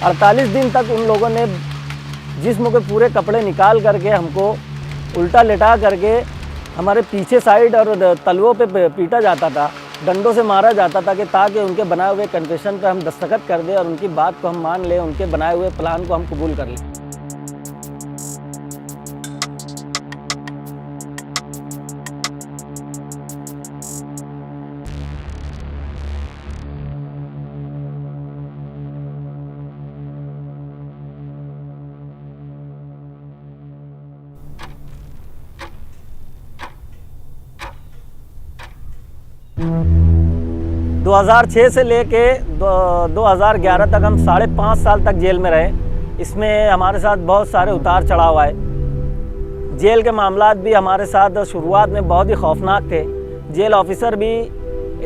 48 दिन तक उन लोगों ने जिस्म के पूरे कपड़े निकाल करके हमको उल्टा लेटा करके हमारे पीछे साइड और तलवों पे पीटा जाता था, डंडों से मारा जाता था कि ताकि उनके बनाए हुए कन्फेशन पे हम दस्तखत कर दें और उनकी बात को हम मान लें, उनके बनाए हुए प्लान को हम कबूल कर लें। दो 2006 से लेके 2011 तक हम 5.5 साल तक जेल में रहे। इसमें हमारे साथ बहुत सारे उतार चढ़ाव आए। जेल के मामलात भी हमारे साथ शुरुआत में बहुत ही खौफनाक थे। जेल ऑफिसर भी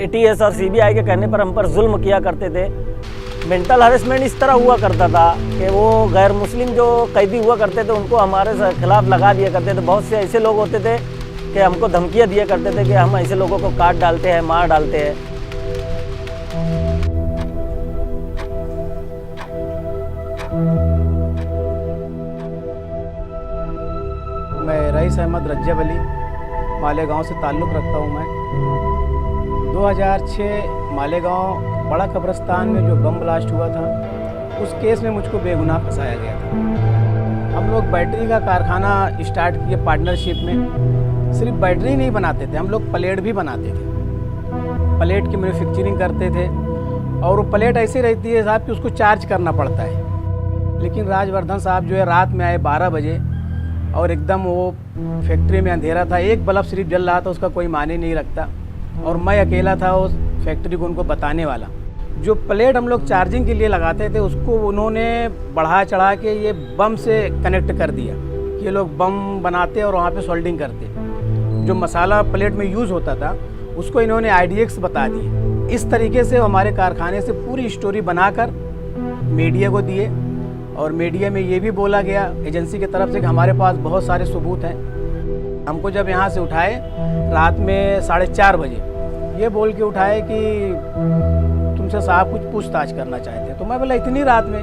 ATS और CBI के कहने पर हम पर जुल्म किया करते थे। मेंटल हरेसमेंट इस तरह हुआ करता था कि वो गैर मुस्लिम जो कैदी हुआ करते थे उनको हमारे खिलाफ लगा दिया करते थे। बहुत से ऐसे लोग होते थे कि हमको धमकियाँ दिया करते थे कि हम ऐसे लोगों को काट डालते हैं, मार डालते हैं। मैं रईस अहमद रज्जब अली मालेगांव से ताल्लुक़ रखता हूँ। मैं 2006 मालेगांव बड़ा कब्रिस्तान में जो बम ब्लास्ट हुआ था उस केस में मुझको बेगुनाह फंसाया गया था। हम लोग बैटरी का कारखाना स्टार्ट किए पार्टनरशिप में। सिर्फ बैटरी नहीं बनाते थे, हम लोग प्लेट भी बनाते थे। प्लेट की मैन्युफैक्चरिंग करते थे और वो प्लेट ऐसी रहती है साहब कि उसको चार्ज करना पड़ता है। लेकिन राजवर्धन साहब जो है रात में आए 12 बजे और एकदम वो फैक्ट्री में अंधेरा था, एक बल्ब सिर्फ जल रहा था, उसका कोई माने नहीं रखता और मैं अकेला था उस फैक्ट्री को उनको बताने वाला। जो प्लेट हम लोग चार्जिंग के लिए लगाते थे उसको उन्होंने बढ़ा चढ़ा के ये बम से कनेक्ट कर दिया कि ये लोग बम बनाते और वहाँ पे सोल्डिंग करते। जो मसाला प्लेट में यूज़ होता था उसको इन्होंने IDX बता दिए। इस तरीके से हमारे कारखाने से पूरी स्टोरी बनाकर मीडिया को दिए और मीडिया में ये भी बोला गया एजेंसी की तरफ से कि हमारे पास बहुत सारे सबूत हैं। हमको जब यहाँ से उठाए रात में 4:30 बजे ये बोल के उठाए कि तुमसे साहब कुछ पूछताछ करना चाहते हैं। तो मैं बोला इतनी रात में?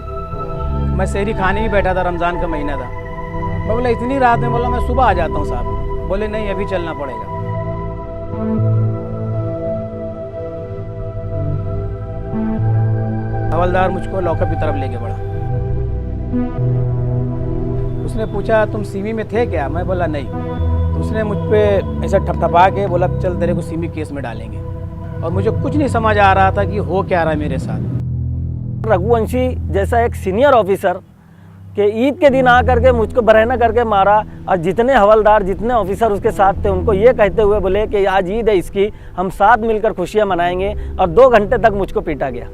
मैं सहरी खाने ही बैठा था, रमज़ान का महीना था। मैं बोला इतनी रात में? बोला मैं सुबह आ जाता हूँ साहब। बोले नहीं अभी चलना पड़ेगा। हवलदार मुझको लॉकअप की तरफ लेके बढ़ा। उसने पूछा तुम सीमी में थे क्या? मैं बोला नहीं। तो उसने मुझ पे ऐसा ठपठपा के बोला चल तेरे को सीमी केस में डालेंगे। और मुझे कुछ नहीं समझ आ रहा था कि हो क्या रहा है मेरे साथ। रघुवंशी जैसा एक सीनियर ऑफिसर कि ईद के दिन आकर के मुझको बरहना करके मारा और जितने हवलदार जितने ऑफिसर उसके साथ थे उनको ये कहते हुए बोले कि आज ईद है इसकी, हम साथ मिलकर खुशियाँ मनाएंगे। और 2 घंटे तक मुझको पीटा गया,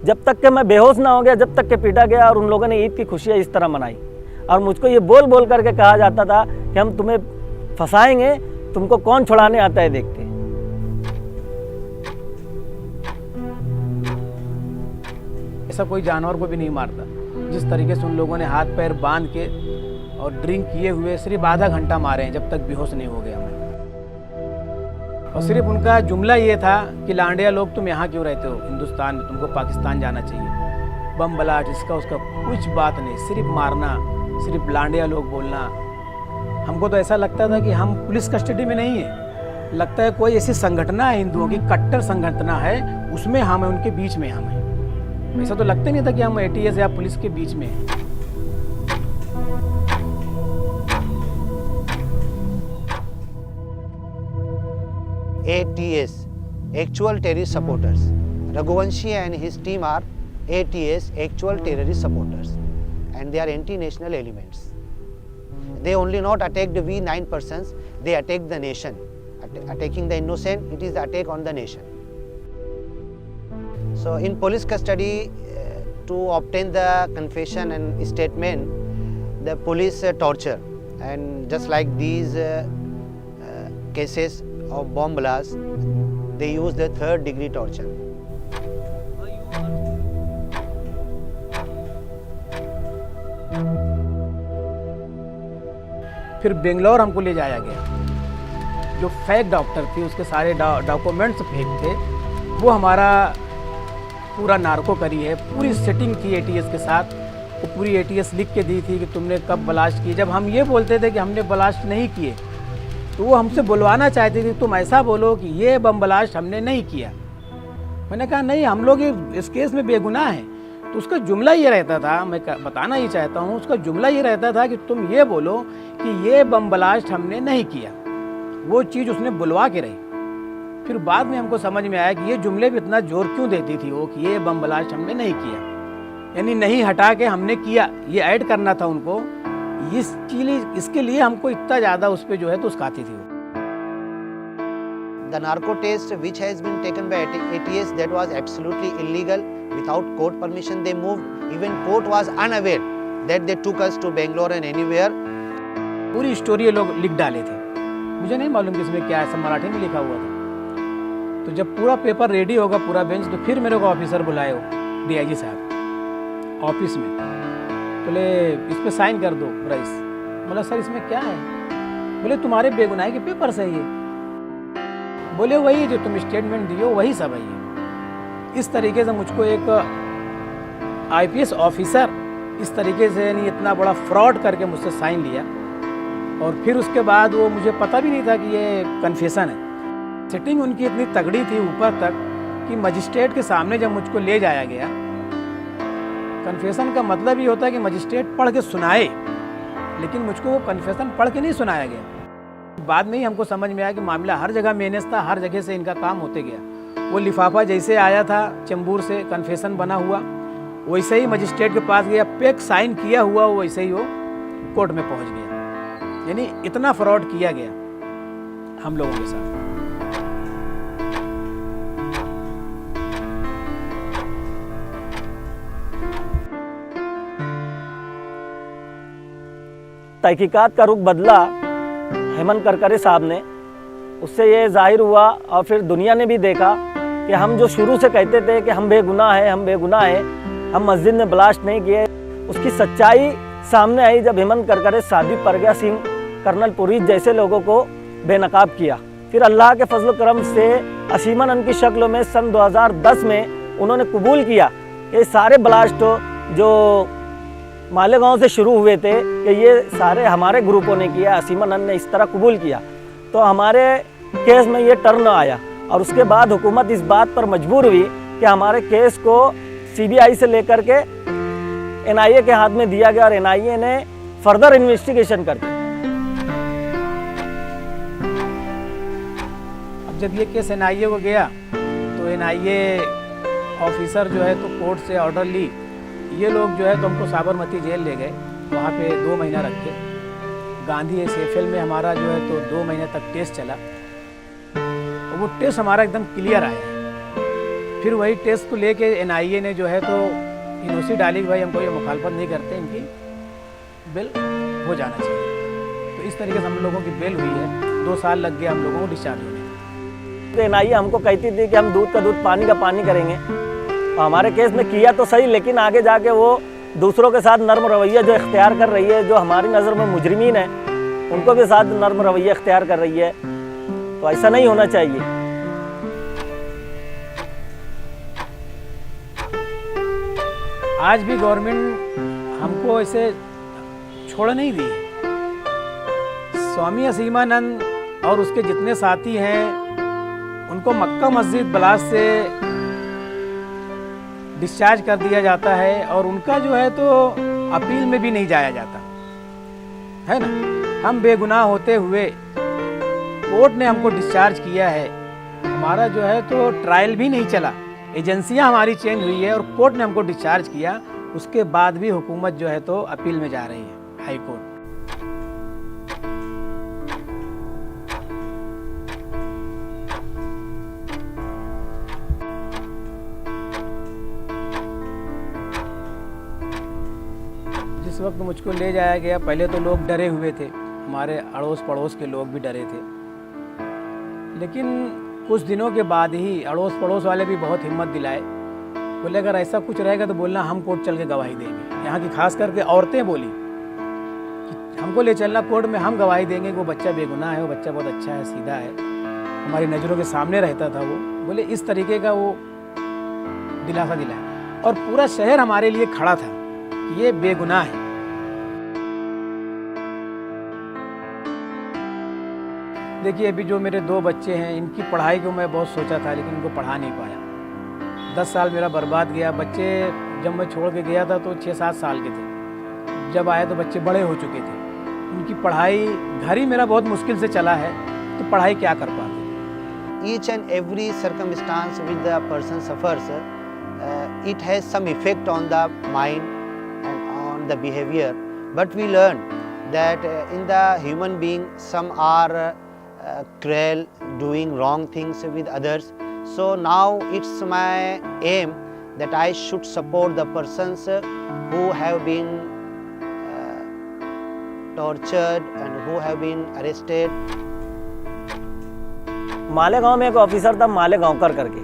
जब तक कि मैं बेहोश ना हो गया, जब तक कि पीटा गया। और उन लोगों ने ईद की खुशियाँ इस तरह मनाई और मुझको ये बोल बोल करके कहा जाता था कि हम तुम्हें फंसाएंगे, तुमको कौन छुड़ाने आता है देखते। ऐसा कोई जानवर को भी नहीं मारता। जिस तरीके से उन लोगों ने हाथ पैर बांध के और ड्रिंक किए हुए सिर्फ आधा घंटा मारे हैं जब तक बेहोश नहीं हो गया मैं। और सिर्फ उनका जुमला ये था कि लांडिया लोग तुम यहाँ क्यों रहते हो हिंदुस्तान में, तुमको पाकिस्तान जाना चाहिए। बम ब्लास्ट इसका उसका कुछ बात नहीं, सिर्फ मारना, सिर्फ लांडिया लोग बोलना। हमको तो ऐसा लगता था कि हम पुलिस कस्टडी में नहीं है, लगता है कोई ऐसी संगठना है हिंदुओं की, कट्टर संगठना है, उसमें हम हैं, उनके बीच में हम हैं। ऐसा तो लगता नहीं था कि हम ATS या पुलिस के बीच में हैं। ATS, Actual Terrorist Supporters. Raghuvanshi and his team are ATS, Actual Terrorist Supporters, and they are anti-national elements. They only not attack the we 9 persons, they attack the nation. Attacking the innocent, it is the attack on the nation. So in police custody, to obtain the confession and statement, the police torture, and just like these cases of bomb blast, they use the 3rd degree torture. फिर बेंगलोर हमको ले जाया गया। जो fake doctor थे उसके सारे documents fake थे। वो हमारा पूरा नार्को करी है, पूरी सेटिंग की ATS के साथ वो पूरी ATS लिख के दी थी कि तुमने कब ब्लास्ट किए। जब हम ये बोलते थे कि हमने ब्लास्ट नहीं किए तो वो हमसे बुलवाना चाहते थे, तुम ऐसा बोलो कि ये बम ब्लास्ट हमने नहीं किया। मैंने कहा नहीं, हम लोग इस केस में बेगुनाह हैं। तो उसका जुमला ये रहता था, मैं बताना ही चाहता हूँ, उसका जुमला ये रहता था कि तुम ये बोलो कि ये बम ब्लास्ट हमने नहीं किया। वो चीज़ उसने बुलवा के रही। फिर बाद में हमको समझ में आया कि ये जुमले भी इतना जोर क्यों देती थी वो कि ये बम ब्लास्ट हमने नहीं किया, यानी नहीं हटा के हमने किया, ये ऐड करना था उनको। इसके लिए हमको इतना ज़्यादा उस पर जो है तो उसकाती थी वो। The narco test which has been taken by ATS, that was absolutely illegal. Without court permission they moved. Even court was unaware that they took us to Bangalore and anywhere. पूरी स्टोरी ये लोग लिख डाले थे, मुझे नहीं मालूम कि इसमें क्या है, सब मराठी में लिखा हुआ था। तो जब पूरा पेपर रेडी होगा, पूरा बेंच, तो फिर मेरे को ऑफिसर बुलाए हो, DIG साहब ऑफिस में, बोले इस पे साइन कर दो रईस। बोला सर इसमें क्या है? बोले तुम्हारे बेगुनाही के पेपर से ये। बोले वही जो तुम स्टेटमेंट दियो वही सब है ये। इस तरीके से मुझको एक IPS ऑफिसर इस तरीके से यानी इतना बड़ा फ्रॉड करके मुझसे साइन लिया। और फिर उसके बाद वो मुझे पता भी नहीं था कि ये कन्फेशन है। सेटिंग उनकी इतनी तगड़ी थी ऊपर तक कि मजिस्ट्रेट के सामने जब मुझको ले जाया गया, कन्फेशन का मतलब ये होता है कि मजिस्ट्रेट पढ़ के सुनाए, लेकिन मुझको वो कन्फेशन पढ़ के नहीं सुनाया गया। बाद में ही हमको समझ में आया कि मामला हर जगह मैनेज था, हर जगह से इनका काम होते गया। वो लिफाफा जैसे आया था चेंबूर से कन्फेशन बना हुआ, वैसे ही मजिस्ट्रेट के पास गया, पेक साइन किया हुआ वैसे ही वो कोर्ट में पहुंच गया। यानी इतना फ्रॉड किया गया हम लोगों के साथ। तहकीकात का रुख बदला हेमंत करकरे साहब ने, उससे ये जाहिर हुआ और फिर दुनिया ने भी देखा कि हम जो शुरू से कहते थे कि हम बेगुनाह हैं, हम बेगुनाह हैं, हम मस्जिद में ब्लास्ट नहीं किए, उसकी सच्चाई सामने आई जब हेमंत करकरे, साध्वी प्रज्ञा सिंह, कर्नल पुरी जैसे लोगों को बेनकाब किया। फिर अल्लाह के फजल करम से असीमन की शक्ल में सन 2010 में उन्होंने कबूल किया कि सारे ब्लास्ट जो मालेगांव से शुरू हुए थे कि ये सारे हमारे ग्रुपों ने किया, असीमन ने इस तरह कबूल किया। तो हमारे केस में ये टर्न आया और उसके बाद हुकूमत इस बात पर मजबूर हुई कि हमारे केस को CBI से लेकर के NIA के हाथ में दिया गया और NIA ने फर्दर इन्वेस्टिगेशन कर दी। अब जब ये केस NIA को गया तो NIA ऑफिसर जो है तो कोर्ट से ऑर्डर ली, ये लोग जो है तो हमको साबरमती जेल ले गए, वहाँ पे 2 महीना रखे। गांधी SFL में हमारा जो है तो 2 महीने तक टेस्ट चला और वो टेस्ट हमारा एकदम क्लियर आया। फिर वही टेस्ट को लेके NIA ने जो है तो NOC डाली कि भाई हमको ये मुखालफत नहीं करते, इनकी बेल हो जाना चाहिए। तो इस तरीके से हम लोगों की बेल हुई है। 2 साल लग गए हम लोगों को डिस्चार्ज होने में। तो NIA हमको कहती थी कि हम दूध का दूध पानी का पानी करेंगे। हमारे केस में किया तो सही, लेकिन आगे जाके वो दूसरों के साथ नर्म रवैया जो इख्तियार कर रही है, जो हमारी नज़र में मुजरिमीन है, उनको भी साथ नर्म रवैया इख्तियार कर रही है। तो ऐसा नहीं होना चाहिए। आज भी गवर्नमेंट हमको ऐसे छोड़ नहीं दी। स्वामी असीमानंद और उसके जितने साथी हैं उनको मक्का मस्जिद ब्लास्ट से डिस्चार्ज कर दिया जाता है और उनका जो है तो अपील में भी नहीं जाया जाता है ना। हम बेगुनाह होते हुए कोर्ट ने हमको डिस्चार्ज किया है, हमारा जो है तो ट्रायल भी नहीं चला, एजेंसियां हमारी चेंज हुई है और कोर्ट ने हमको डिस्चार्ज किया। उसके बाद भी हुकूमत जो है तो अपील में जा रही है हाई कोर्ट। जिस वक्त मुझको ले जाया गया पहले तो लोग डरे हुए थे, हमारे अड़ोस पड़ोस के लोग भी डरे थे, लेकिन कुछ दिनों के बाद ही अड़ोस पड़ोस वाले भी बहुत हिम्मत दिलाए। बोले अगर ऐसा कुछ रहेगा तो बोलना, हम कोर्ट चल के गवाही देंगे। यहाँ की खास करके औरतें बोली कि हमको ले चलना कोर्ट में, हम गवाही देंगे कि वो बच्चा बेगुनाह है, वो बच्चा बहुत अच्छा है, सीधा है, हमारी नज़रों के सामने रहता था वो। बोले इस तरीके का वो दिलासा दिलाया और पूरा शहर हमारे लिए खड़ा था। कि ये बेगुनाह है। देखिए, अभी जो मेरे 2 बच्चे हैं, इनकी पढ़ाई को मैं बहुत सोचा था, लेकिन उनको पढ़ा नहीं पाया। 10 साल मेरा बर्बाद गया। बच्चे जब मैं छोड़ के गया था तो 6-7 साल के थे। जब आए तो बच्चे बड़े हो चुके थे। उनकी पढ़ाई, घर ही मेरा बहुत मुश्किल से चला है, तो पढ़ाई क्या कर पाते। Each and every circumstance which the person suffers, it has some effect on the mind and on the behavior. But we learn that in the human being, some are cruel, doing wrong things with others. So now it's my aim that I should support the persons who have been tortured and who have been arrested. Malegaon में एक officer था, मालेगांवकर करके,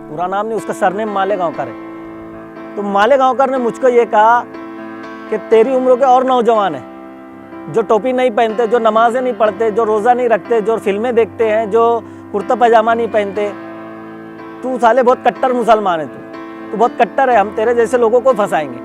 पूरा नाम नहीं, उसका surname मालेगांवकर है। तो मालेगांवकर ने मुझको ये कहा कि तेरी उम्र के और नौजवान हैं जो टोपी नहीं पहनते, जो नमाजें नहीं पढ़ते, जो रोज़ा नहीं रखते, जो फिल्में देखते हैं, जो कुर्ता पजामा नहीं पहनते, तू साले बहुत कट्टर मुसलमान है, तू बहुत कट्टर है, हम तेरे जैसे लोगों को फंसाएंगे।